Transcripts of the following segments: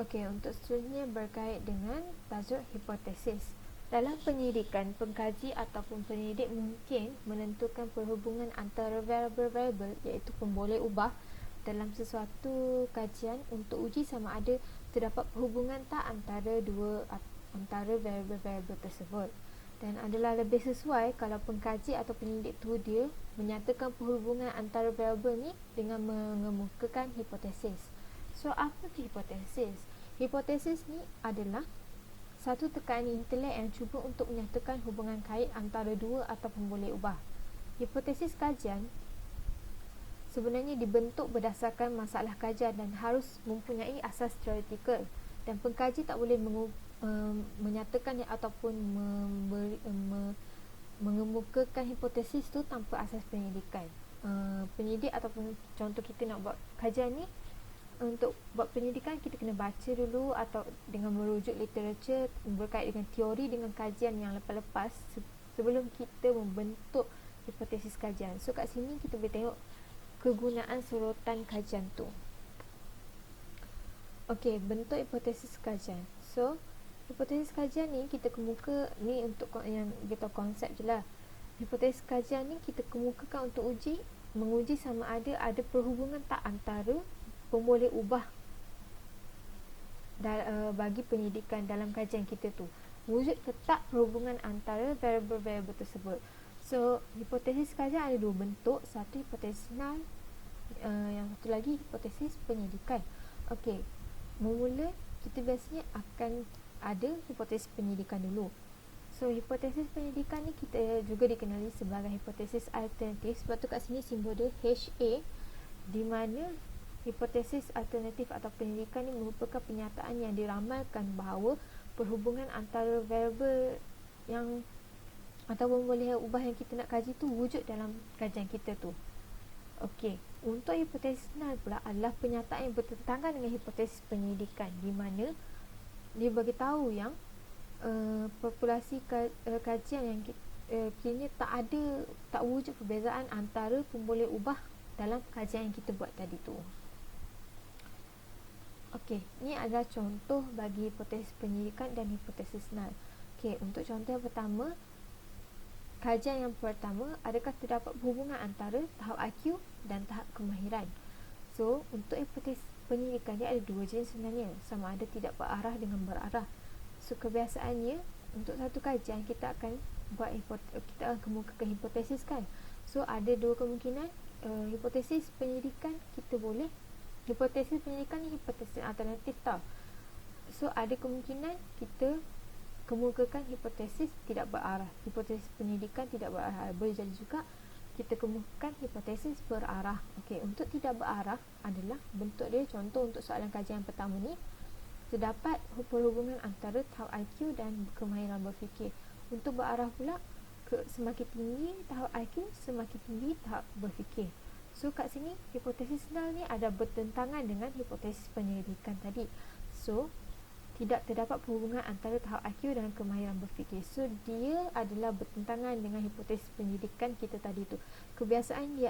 Okey, untuk seterusnya berkait dengan tajuk hipotesis. Dalam penyidikan, pengkaji ataupun penyidik mungkin menentukan perhubungan antara variabel-variabel iaitu pemboleh ubah dalam sesuatu kajian untuk uji sama ada terdapat perhubungan tak antara variabel-variabel tersebut. Dan adalah lebih sesuai kalau pengkaji atau penyidik tu dia menyatakan perhubungan antara variabel ni dengan mengemukakan hipotesis. So, apa tu hipotesis? Hipotesis ni adalah satu tekanan intelek yang cuba untuk menyatakan hubungan kait antara dua atau pemboleh ubah. Hipotesis kajian sebenarnya dibentuk berdasarkan masalah kajian dan harus mempunyai asas teoretikal, dan pengkaji tak boleh menyatakan ataupun mengemukakan hipotesis tu tanpa asas penyidikan. Penyidik ataupun contoh kita nak buat kajian ni, untuk buat penyidikan kita kena baca dulu atau dengan merujuk literature berkait dengan teori dengan kajian yang lepas-lepas sebelum kita membentuk hipotesis kajian. So kat sini kita boleh tengok kegunaan sorotan kajian tu. Okey, bentuk hipotesis kajian. So hipotesis kajian ni kita kemuka ni untuk yang kita konsep je lah. Hipotesis kajian ni kita kemukakan untuk menguji sama ada perhubungan tak antara pemboleh ubah bagi penyidikan dalam kajian kita tu. Wujud tetap perhubungan antara variabel-variabel tersebut. So, hipotesis kajian ada dua bentuk. Satu hipotesis null, yang satu lagi hipotesis penyidikan. Okey, memula kita biasanya akan ada hipotesis penyidikan dulu. So, hipotesis penyidikan ni kita juga dikenali sebagai hipotesis alternatif. Sebab tu kat sini simbol dia HA, di mana hipotesis alternatif atau penyidikan ini merupakan penyataan yang diramalkan bahawa perhubungan antara variabel yang atau pemboleh ubah yang kita nak kaji tu wujud dalam kajian kita tu. Okey, untuk hipotesis null pula adalah penyataan yang bertentangan dengan hipotesis penyidikan, di mana dia bagi tahu yang populasi kajian yang kiranya tak wujud perbezaan antara pemboleh ubah dalam kajian yang kita buat tadi tu. Okey, ni adalah contoh bagi hipotesis penyidikan dan hipotesis null. Okey, untuk contoh yang pertama, kajian yang pertama, adakah terdapat hubungan antara tahap IQ dan tahap kemahiran? So, untuk hipotesis penyidikan dia ada dua jenis sebenarnya, sama ada tidak berarah dengan berarah. So, kebiasaannya untuk satu kajian kita akan kemukakan hipotesis kan. So, ada dua kemungkinan. Hipotesis penyidikan kita boleh, hipotesis penyidikan ni hipotesis alternatif tau. So ada kemungkinan kita kemukakan hipotesis tidak berarah. Hipotesis penyidikan tidak berarah. Boleh jadi juga kita kemukakan hipotesis berarah. Okey, untuk tidak berarah adalah bentuk dia, contoh untuk soalan kajian yang pertama ni, terdapat perhubungan antara tahap IQ dan kemahiran berfikir. Untuk berarah pula, semakin tinggi tahap IQ, semakin tinggi tahap berfikir. So kat sini hipotesis null ni ada bertentangan dengan hipotesis penyidikan tadi. So tidak terdapat perhubungan antara tahap IQ dan kemahiran berfikir. So dia adalah bertentangan dengan hipotesis penyidikan kita tadi tu. Kebiasaannya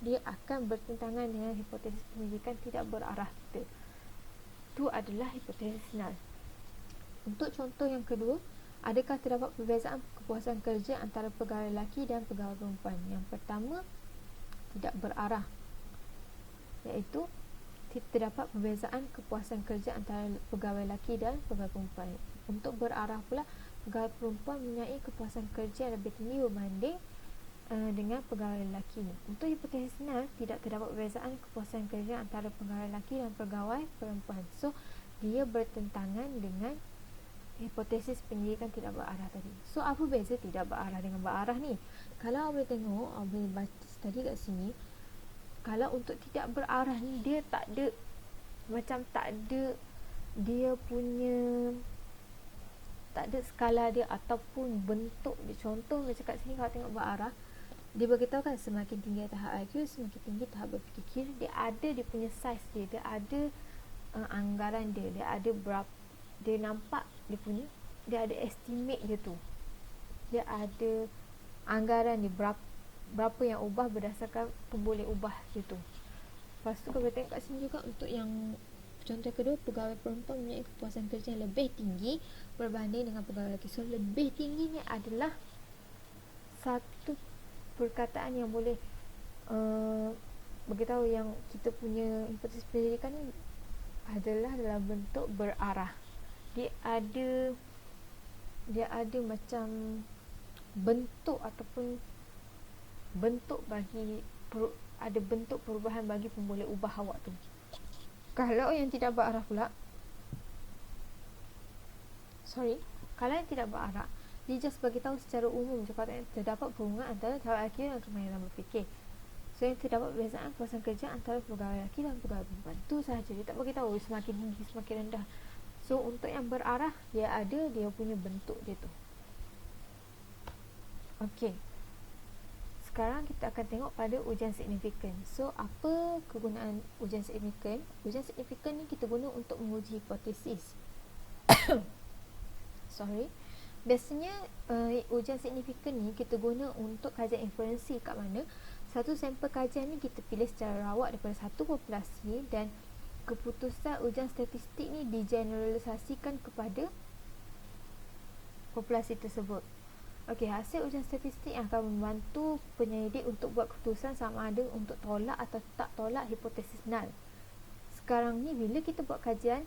dia akan bertentangan dengan hipotesis penyidikan tidak berarah kita. Itu adalah hipotesis null. Untuk contoh yang kedua, adakah terdapat perbezaan kepuasan kerja antara pegawai lelaki dan pegawai perempuan? Yang pertama, tidak berarah, iaitu terdapat perbezaan kepuasan kerja antara pegawai lelaki dan pegawai perempuan. Untuk berarah pula, pegawai perempuan mempunyai kepuasan kerja yang lebih tinggi berbanding dengan pegawai lelaki. Untuk hipotesis null, tidak terdapat perbezaan kepuasan kerja antara pegawai lelaki dan pegawai perempuan. So, dia bertentangan dengan hipotesis penyidikan tidak berarah tadi. So, apa beza tidak berarah dengan berarah ni? Kalau boleh tengok, boleh baca tadi kat sini, kalau untuk tidak berarah ni, dia tak ada, macam tak ada dia punya, tak ada skala dia ataupun bentuk dia. Contoh macam kat sini kalau tengok berarah, dia beritahu kan semakin tinggi tahap IQ, semakin tinggi tahap berfikir. Dia ada dia punya size dia, dia ada anggaran dia, dia ada berapa, dia nampak dia punya, dia ada estimate dia tu, dia ada anggaran dia berapa yang ubah berdasarkan pemboleh ubah dia tu. Lepas tu kalau tengok kat sini juga untuk yang Contoh kedua, pegawai perempuan mempunyai kepuasan kerja yang lebih tinggi berbanding dengan pegawai lelaki. So, lebih tinggi ni adalah satu perkataan yang boleh beritahu yang kita punya hipotesis pendidikan ni adalah dalam bentuk berarah. Dia ada macam bentuk ataupun bentuk bagi ada bentuk perubahan bagi pemboleh ubah awak tu. Kalau yang tidak berarah pula, kalau yang tidak berarah, dia just bagi tahu secara umum cakap terdapat hubungan antara tahap IQ dan kemahiran berfikir. So yang terdapat perbezaan kuasa kerja antara pegawai lelaki dan pegawai perempuan. Tu sahaja, dia tak bagi tahu semakin tinggi semakin rendah. So untuk yang berarah, dia punya bentuk dia tu. Okey. Sekarang kita akan tengok pada ujian signifikan. So, apa kegunaan ujian signifikan? Ujian signifikan ni kita guna untuk menguji hipotesis. Biasanya ujian signifikan ni kita guna untuk kajian inferensi, kat mana satu sampel kajian ni kita pilih secara rawak daripada satu populasi dan keputusan ujian statistik ni digeneralisasikan kepada populasi tersebut. Okey, hasil ujian statistik akan membantu penyelidik untuk buat keputusan sama ada untuk tolak atau tak tolak hipotesis null. Sekarang ni bila kita buat kajian,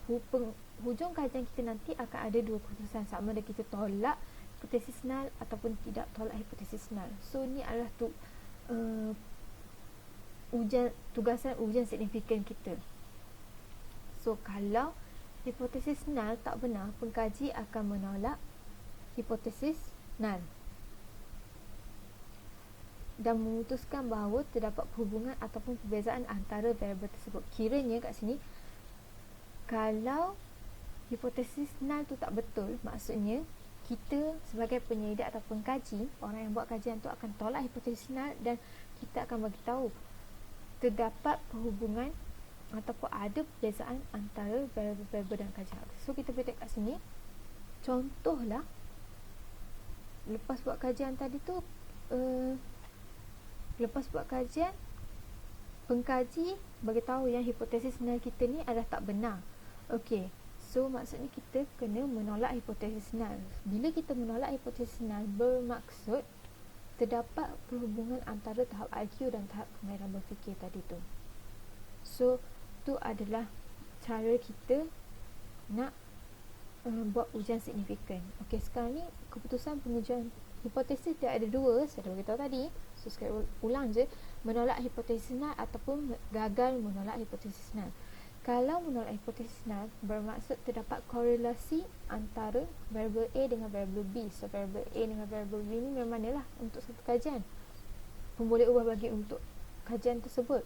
hujung kajian kita nanti akan ada dua keputusan, sama ada kita tolak hipotesis null ataupun tidak tolak hipotesis null. So ni adalah tugasan ujian signifikan kita. So kalau hipotesis null tak benar, pengkaji akan menolak hipotesis null dan memutuskan bahawa terdapat hubungan ataupun perbezaan antara variabel tersebut. Kiranya kat sini, kalau hipotesis null tu tak betul, maksudnya kita sebagai penyelidik atau pengkaji, orang yang buat kajian tu akan tolak hipotesis null dan kita akan bagi tahu terdapat perhubungan ataupun ada perbezaan antara variabel dan kajian. So kita boleh tengok kat sini, contohlah lepas buat kajian tadi tu, lepas buat kajian, pengkaji bagi tahu yang hipotesis null kita ni adalah tak benar. Okey, so maksudnya kita kena menolak hipotesis null. Bila kita menolak hipotesis null, bermaksud terdapat perhubungan antara tahap IQ dan tahap kemahiran berfikir tadi tu. So tu adalah cara kita nak buat ujian signifikan. Okey, sekarang ni keputusan pengujian hipotesis dia ada dua, saya dah beritahu tadi. So sekali ulang je, menolak hipotesis null ataupun gagal menolak hipotesis null. Kalau menolak hipotesis null bermaksud terdapat korelasi antara variabel A dengan variabel B. So variabel A dengan variabel B ni memang manalah untuk satu kajian, pemboleh ubah bagi untuk kajian tersebut.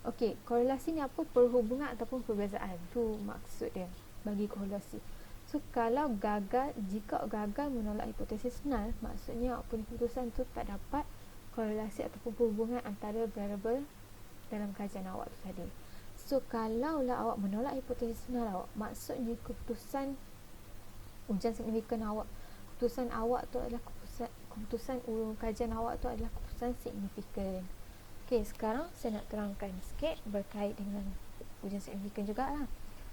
Okey, korelasi ni apa? Perhubungan ataupun perbezaan. Tu maksud dia bagi korelasi. So kalau jika gagal menolak hipotesis null, maksudnya keputusan tu tak dapat korelasi ataupun perhubungan antara variabel dalam kajian awak tu tadi. So kalaulah awak menolak hipotesis null awak, maksudnya keputusan ujian signifikan awak, keputusan awak tu adalah keputusan kajian awak tu adalah keputusan signifikan. Okey, sekarang saya nak terangkan sikit berkait dengan ujian signifikan jugalah.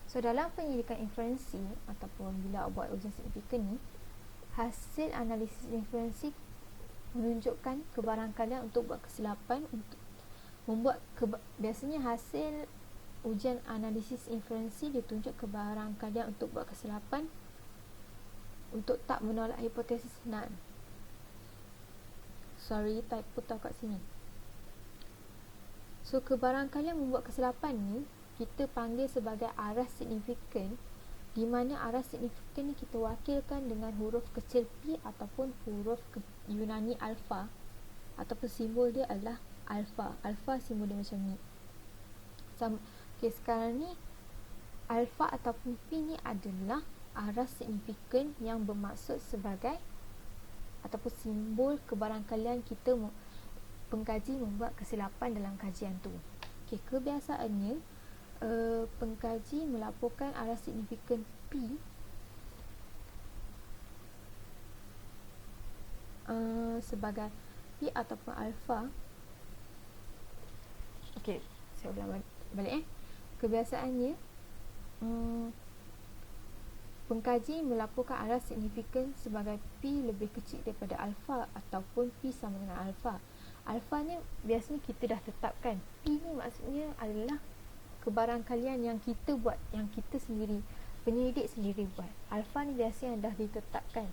So dalam penyelidikan inferensi ataupun bila buat ujian signifikan ni, hasil analisis inferensi menunjukkan kebarangkalian untuk buat kesilapan untuk membuat biasanya hasil ujian analisis inferensi ditunjuk kebarangkalian untuk buat kesilapan untuk tak menolak hipotesis null. Typo tau kat sini. So kebarangkalian membuat kesilapan ni kita panggil sebagai aras signifikan, di mana aras signifikan ni kita wakilkan dengan huruf kecil p ataupun huruf Yunani alfa, ataupun simbol dia adalah alfa. Alfa simbol dia macam ni. Okey, sekarang ni alfa ataupun p ni adalah aras signifikan yang bermaksud sebagai ataupun simbol kebarangkalian kita pengkaji membuat kesilapan dalam kajian tu. Okey, kebiasaannya pengkaji melaporkan aras signifikan P sebagai P ataupun alfa. Okey, saya ulang balik kebiasaannya pengkaji melaporkan arah signifikan sebagai P lebih kecil daripada alfa ataupun P sama dengan alfa. Alfa ni biasanya kita dah tetapkan. P ni maksudnya adalah kebarangkalian yang kita buat, yang kita sendiri, penyelidik sendiri buat. Alfa ni biasanya dah ditetapkan.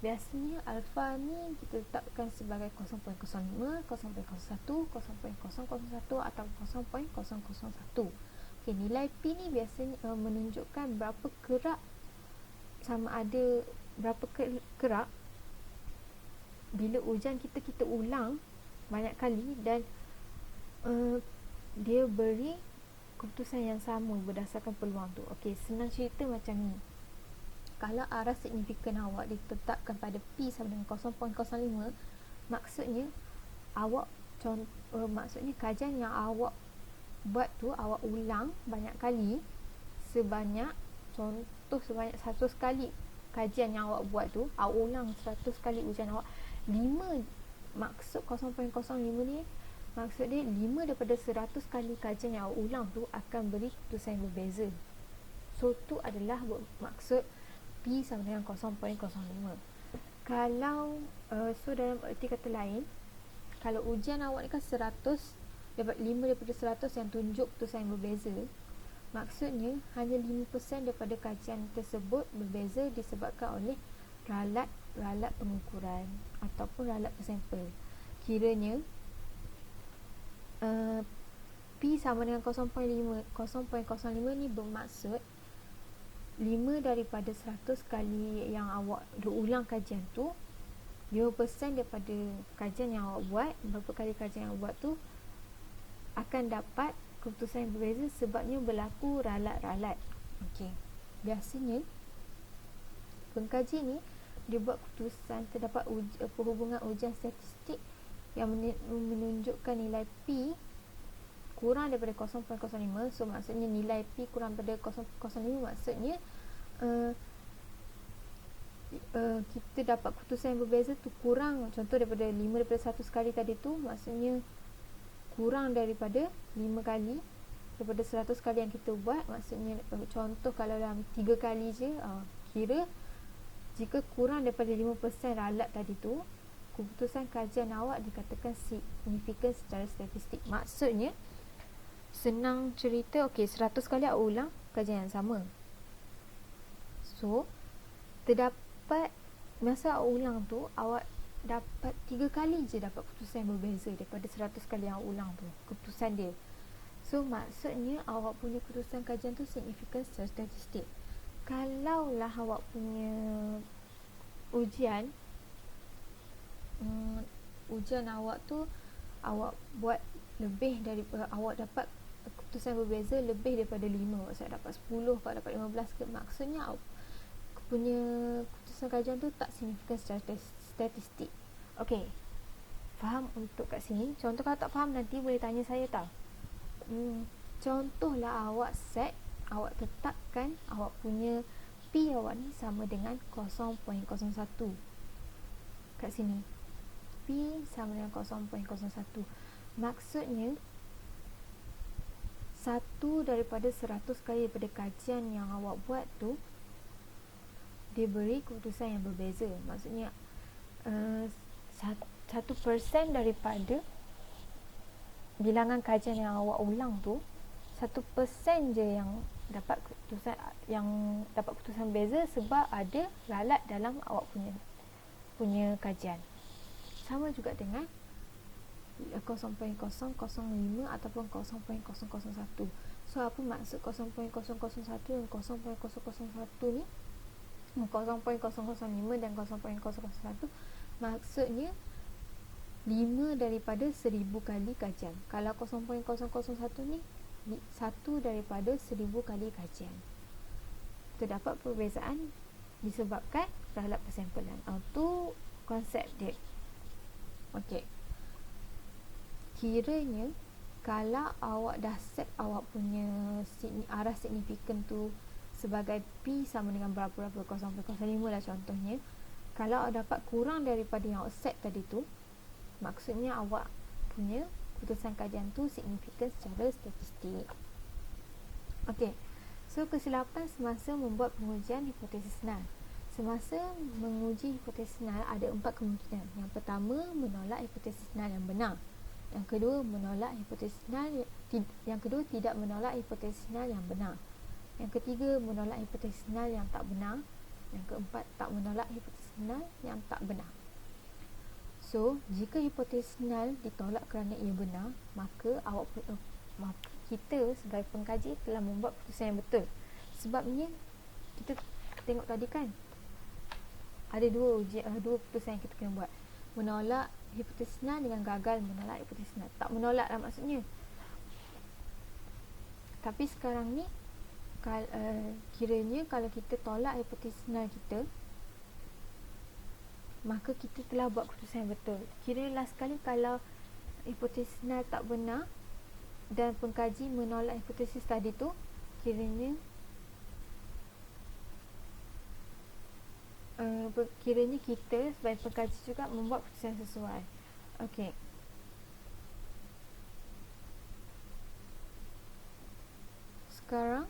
Biasanya alfa ni kita tetapkan sebagai 0.05, 0.01, 0.001 atau 0.001. Okay, nilai P ni biasanya menunjukkan berapa kerak, sama ada berapa kerak bila ujian kita ulang banyak kali dan dia beri keputusan yang sama berdasarkan peluang tu. Okey, senang cerita macam ni. Kalau arah signifikan awak ditetapkan pada P sama dengan 0.05, maksudnya awak maksudnya kajian yang awak buat tu awak ulang banyak kali, sebanyak 100 kali kajian yang awak buat tu, awak ulang 100 kali ujian awak. 5 maksud 0.05 ni, maksud dia 5 daripada 100 kali kajian yang awak ulang tu akan beri keputusan yang berbeza. So tu adalah maksud P sama dengan 0.05. Kalau so dalam erti kata lain, kalau ujian awak ni kan 100, dapat 5 daripada 100 yang tunjuk keputusan yang berbeza, maksudnya hanya 5% daripada kajian tersebut berbeza disebabkan oleh ralat pengukuran ataupun ralat sampel. Kiranya P sama dengan 0.05 ni bermaksud 5 daripada 100 kali yang awak ulang kajian tu, 5% daripada kajian yang awak buat, berapa kali kajian yang awak buat tu akan dapat keputusan yang berbeza sebabnya berlaku ralat-ralat. Okey. Biasanya pengkaji ni dia buat keputusan terdapat perhubungan ujian statistik yang menunjukkan nilai P kurang daripada 0.05. So maksudnya nilai P kurang daripada 0.05 maksudnya kita dapat keputusan yang berbeza tu kurang, contoh daripada 5 daripada 100 kali tadi tu, maksudnya kurang daripada 5 kali daripada 100 kali yang kita buat. Maksudnya contoh kalau dalam 3 kali je, kira jika kurang daripada 5% ralat tadi tu, keputusan kajian awak dikatakan signifikan secara statistik. Maksudnya senang cerita, okey, 100 kali awak ulang kajian yang sama, so terdapat masa awak ulang tu awak dapat 3 kali je dapat keputusan yang berbeza daripada 100 kali yang ulang tu keputusan dia. So maksudnya awak punya keputusan kajian tu signifikan secara statistik. Kalaulah awak punya ujian awak tu awak buat lebih daripada, awak dapat keputusan berbeza lebih daripada 5, maksudnya dapat 10 atau dapat 15 ke, maksudnya awak punya keputusan kajian tu tak signifikan secara statistik. Okey, faham untuk kat sini? Contoh kalau tak faham nanti boleh tanya saya tau. Contohlah awak set, awak tetapkan awak punya P awak ni sama dengan 0.01 kat sini. P sama dengan 0.01, maksudnya 1 daripada 100 kali daripada kajian yang awak buat tu dia beri keputusan yang berbeza. Maksudnya 1% daripada bilangan kajian yang awak ulang tu, 1% je yang dapat keputusan beza sebab ada ralat dalam awak punya kajian. Sama juga dengan 0.005 ataupun 0.001. So apa maksud 0.001 dan 0.001 ni? 0.005 dan 0.001 maksudnya 5 daripada 1000 kali kajian. Kalau 0.001 ni 1 daripada 1000 kali kajian. Terdapat perbezaan disebabkan ralat persampulan. Itu konsep dia. Okey. Kiranya kalau awak dah set awak punya arah signifikan tu sebagai P sama dengan berapa-berapa 0.05 lah contohnya, kalau awak dapat kurang daripada yang awak set tadi tu, maksudnya awak punya keputusan kajian tu signifikan secara statistik. Okey. So, kesilapan semasa membuat pengujian hipotesis null. Semasa menguji hipotesis null ada 4 kemungkinan. Yang pertama, menolak hipotesis null yang benar. Yang kedua, menolak hipotesis null yang kedua, tidak menolak hipotesis null yang benar. Yang ketiga, menolak hipotesis null yang tak benar. Yang keempat, tak menolak hipotesis null yang tak benar. So, jika hipotesis null ditolak kerana ia benar, maka kita sebagai pengkaji telah membuat keputusan yang betul. Sebabnya kita tengok tadi kan, ada dua keputusan yang kita kena buat. Menolak hipotesis null dengan gagal menolak hipotesis null. Tak menolak lah maksudnya. Tapi sekarang ni kiranya kalau kita tolak hipotesis null kita, maka kita telah buat keputusan yang betul. Kiranya last sekali kalau hipotesis null tak benar dan pengkaji menolak hipotesis tadi tu, kiranya kita sebagai pengkaji juga membuat keputusan yang sesuai. Okey. Sekarang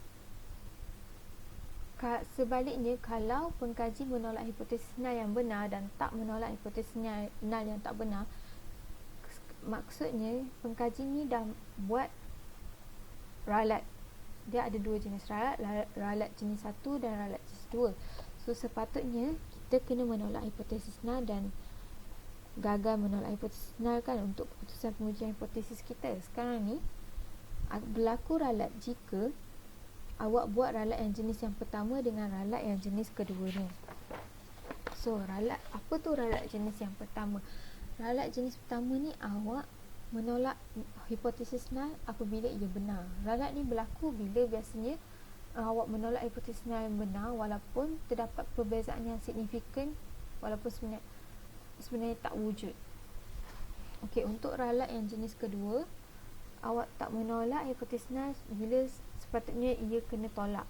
sebaliknya, kalau pengkaji menolak hipotesis null yang benar dan tak menolak hipotesis null yang tak benar, maksudnya pengkaji ni dah buat ralat. Dia ada dua jenis ralat jenis 1 dan ralat jenis 2. So, sepatutnya kita kena menolak hipotesis null dan gagal menolak hipotesis null kan untuk keputusan pengujian hipotesis kita. Sekarang ni berlaku ralat jika awak buat ralat yang jenis yang pertama dengan ralat yang jenis kedua ni. So, apa tu ralat jenis yang pertama? Ralat jenis pertama ni awak menolak hipotesis null apabila ia benar. Ralat ni berlaku bila biasanya awak menolak hipotesis null yang benar walaupun terdapat perbezaan yang signifikan, walaupun sebenarnya tak wujud. Okey, untuk ralat yang jenis kedua, awak tak menolak hipotesis null bila sepatutnya ia kena tolak.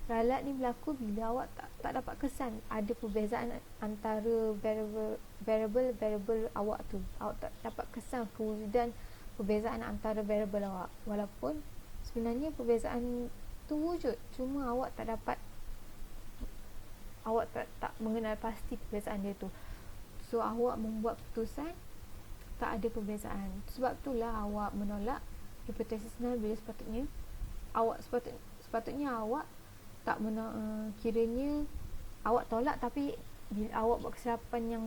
Ralat ni berlaku bila awak tak dapat kesan ada perbezaan antara variable awak tu. Awak tak dapat kesan kewujudan perbezaan antara variable awak, walaupun sebenarnya perbezaan tu wujud, cuma awak tak mengenal pasti perbezaan dia tu. So, awak membuat keputusan tak ada perbezaan. Sebab itulah awak menolak hipotesis null bila sepatutnya awak tak kiranya awak tolak, tapi bila awak buat kesilapan yang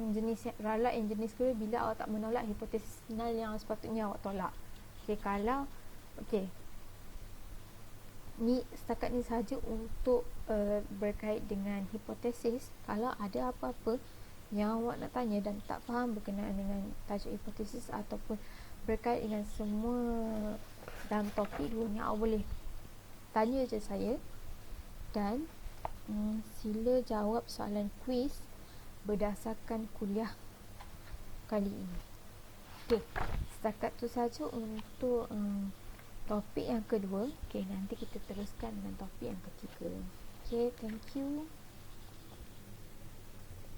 ralat yang jenis kedua bila awak tak menolak hipotesis null yang sepatutnya awak tolak. Ni setakat ni sahaja untuk berkait dengan hipotesis. Kalau ada apa-apa yang awak nak tanya dan tak faham berkenaan dengan tajuk hipotesis ataupun berkait dengan semua dalam topik dua ni, awak boleh tanya je saya dan sila jawab soalan kuis berdasarkan kuliah kali ini. Okey, setakat tu saja untuk topik yang kedua. Okey, nanti kita teruskan dengan topik yang ketiga. Okey, thank you.